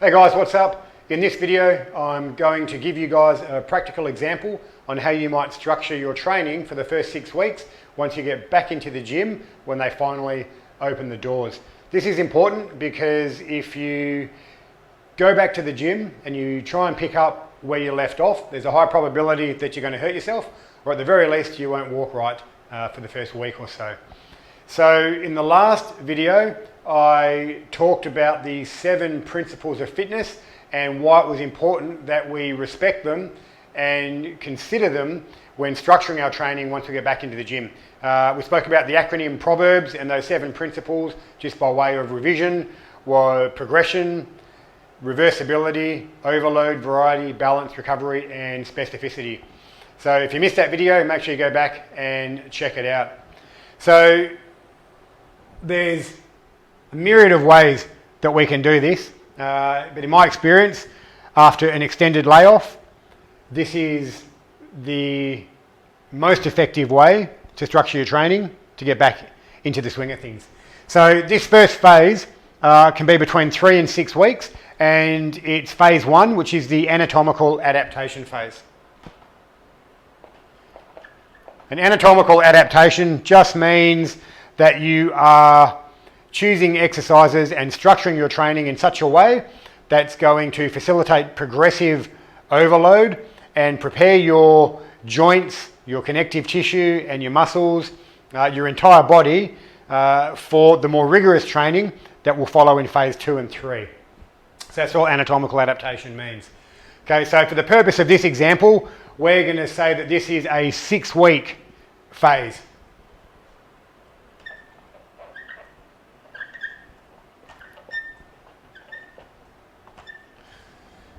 Hey guys, what's up? In this video, I'm going to give you guys a practical example on how you might structure your training for the first 6 weeks once you get back into the gym when they finally open the doors. This is important because if you go back to the gym and you try and pick up where you left off, there's a high probability that you're going to hurt yourself, or at the very least you won't walk right for the first week or so. So in the last video, I talked about the 7 principles of fitness and why it was important that we respect them and consider them when structuring our training once we get back into the gym. We spoke about the acronym Proverbs, and those 7 principles, just by way of revision, were progression, reversibility, overload, variety, balance, recovery, and specificity. So if you missed that video, make sure you go back and check it out. So there's a myriad of ways that we can do this, but in my experience, after an extended layoff, this is the most effective way to structure your training to get back into the swing of things. So this first phase can be between 3 and 6 weeks, and it's phase 1, which is the anatomical adaptation phase. An anatomical adaptation just means that you are choosing exercises and structuring your training in such a way that's going to facilitate progressive overload and prepare your joints, your connective tissue and your muscles, your entire body for the more rigorous training that will follow in phase 2 and 3. So that's all anatomical adaptation means. Okay, so for the purpose of this example, we're going to say that this is a 6-week phase.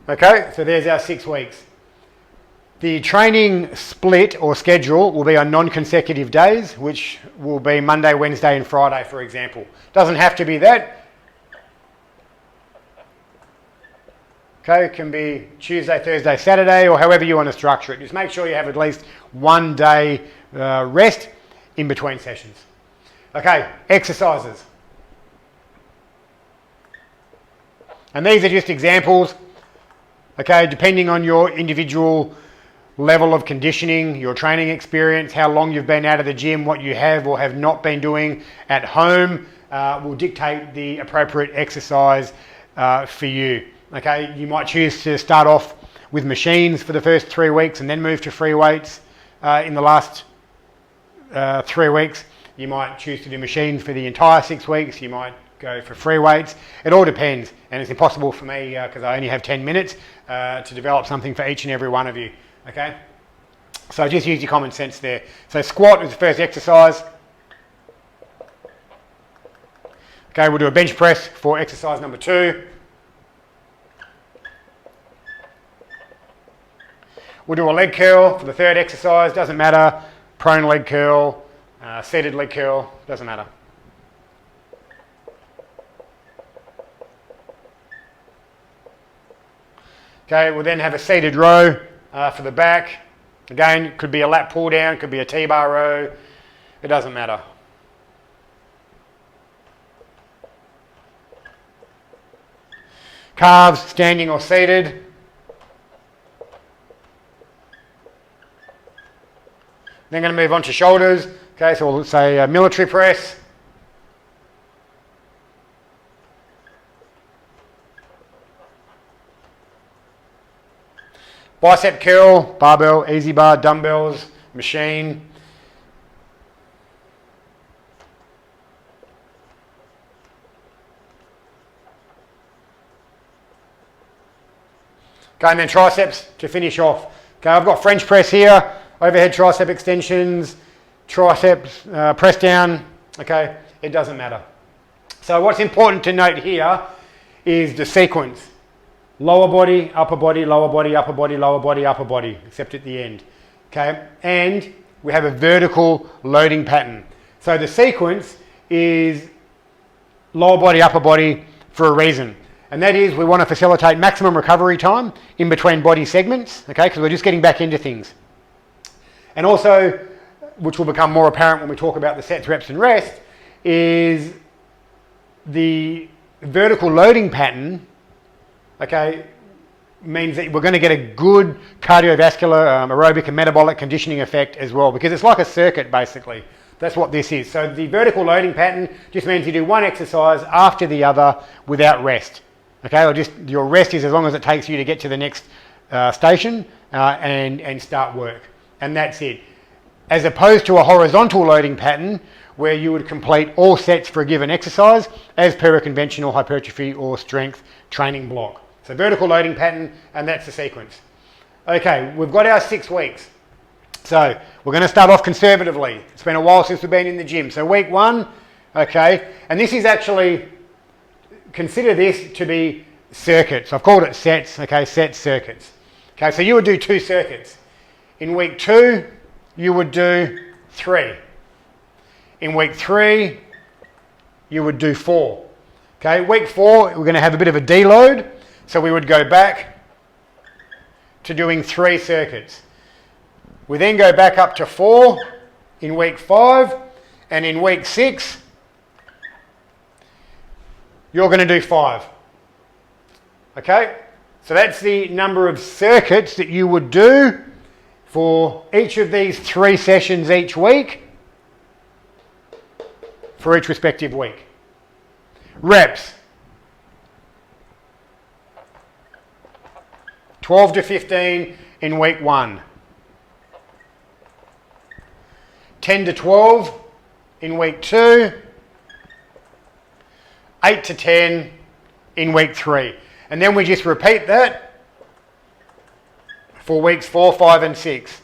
Okay, so there's our 6 weeks. The training split or schedule will be on non-consecutive days, which will be Monday, Wednesday and Friday, for example. Doesn't have to be that. Okay, it can be Tuesday, Thursday, Saturday, or however you want to structure it. Just make sure you have at least 1 day rest in between sessions. Okay, exercises. And these are just examples. Okay, depending on your individual level of conditioning, your training experience, how long you've been out of the gym, what you have or have not been doing at home will dictate the appropriate exercise for you. Okay, you might choose to start off with machines for the first 3 weeks and then move to free weights in the last 3 weeks. You might choose to do machines for the entire 6 weeks. You might go for free weights. It all depends, and it's impossible for me because I only have 10 minutes to develop something for each and every one of you. Okay, so just use your common sense there. So squat is the first exercise. Okay, we'll do a bench press for exercise number 2. We'll do a leg curl for the 3rd exercise. Doesn't matter. Prone leg curl, seated leg curl, doesn't matter. Okay, we'll then have a seated row for the back. Again, could be a lat pull down, could be a T-bar row. It doesn't matter. Calves, standing or seated. Then going to move on to shoulders. Okay, so we'll say a military press. Bicep curl, barbell, easy bar, dumbbells, machine. Okay, and then triceps to finish off. Okay, I've got French press here, overhead tricep extensions, triceps, press down. Okay, it doesn't matter. So what's important to note here is the sequence. Lower body, upper body, lower body, upper body, lower body, upper body, except at the end. Okay, and we have a vertical loading pattern. So the sequence is lower body, upper body for a reason. And that is we want to facilitate maximum recovery time in between body segments, okay, because we're just getting back into things. And also, which will become more apparent when we talk about the sets, reps and rest, is the vertical loading pattern okay, means that we're going to get a good cardiovascular, aerobic and metabolic conditioning effect as well, because it's like a circuit basically. That's what this is. So the vertical loading pattern just means you do one exercise after the other without rest. Okay, or just your rest is as long as it takes you to get to the next station and start work. And that's it. As opposed to a horizontal loading pattern where you would complete all sets for a given exercise as per a conventional hypertrophy or strength training block. So vertical loading pattern, and that's the sequence. Okay, we've got our 6 weeks. So we're going to start off conservatively. It's been a while since we've been in the gym. So week 1, okay, and this is actually, consider this to be circuits. I've called it sets, okay, set circuits. Okay, so you would do 2 circuits. In week 2, you would do 3. In week 3, you would do 4. Okay, week 4, we're going to have a bit of a deload. So we would go back to doing 3 circuits. We then go back up to 4 in week 5, and in week 6, you're going to do 5. Okay, so that's the number of circuits that you would do for each of these 3 sessions each week for each respective week. Reps. 12 to 15 in week 1. 10 to 12 in week 2. 8 to 10 in week 3. And then we just repeat that for weeks 4, 5 and 6.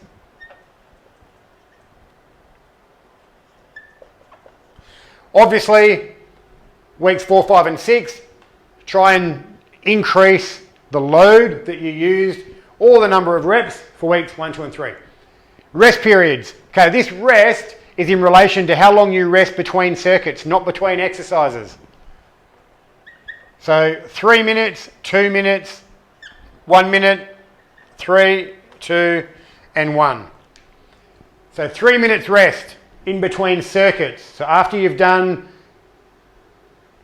Obviously, weeks 4, 5 and 6, try and increase the load that you used or the number of reps for weeks 1, 2 and 3. Rest periods. Okay, this rest is in relation to how long you rest between circuits, not between exercises. So 3 minutes, 2 minutes, 1 minute, 3, 2 and 1. So 3 minutes rest in between circuits. So after you've done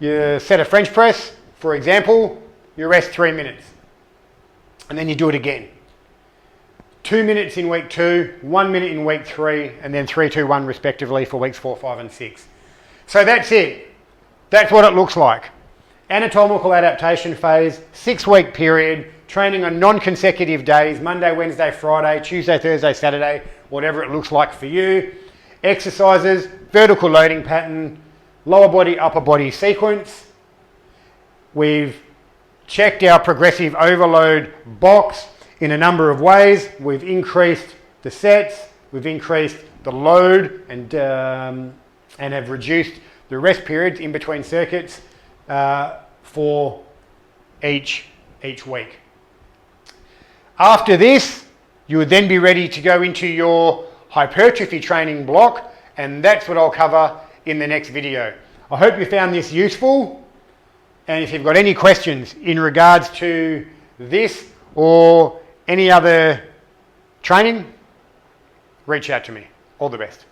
your set of French press, for example, you rest 3 minutes. And then you do it again. 2 minutes in week 2, 1 minute in week 3, and then 3, 2, 1 respectively for weeks 4, 5 and 6. So that's it. That's what it looks like. Anatomical adaptation phase, 6-week period, training on non-consecutive days, Monday, Wednesday, Friday, Tuesday, Thursday, Saturday, whatever it looks like for you. Exercises, vertical loading pattern, lower body, upper body sequence. We've checked our progressive overload box in a number of ways. We've increased the sets, we've increased the load and have reduced the rest periods in between circuits for each week. After this, you would then be ready to go into your hypertrophy training block, and that's what I'll cover in the next video. I hope you found this useful. And if you've got any questions in regards to this or any other training, reach out to me. All the best.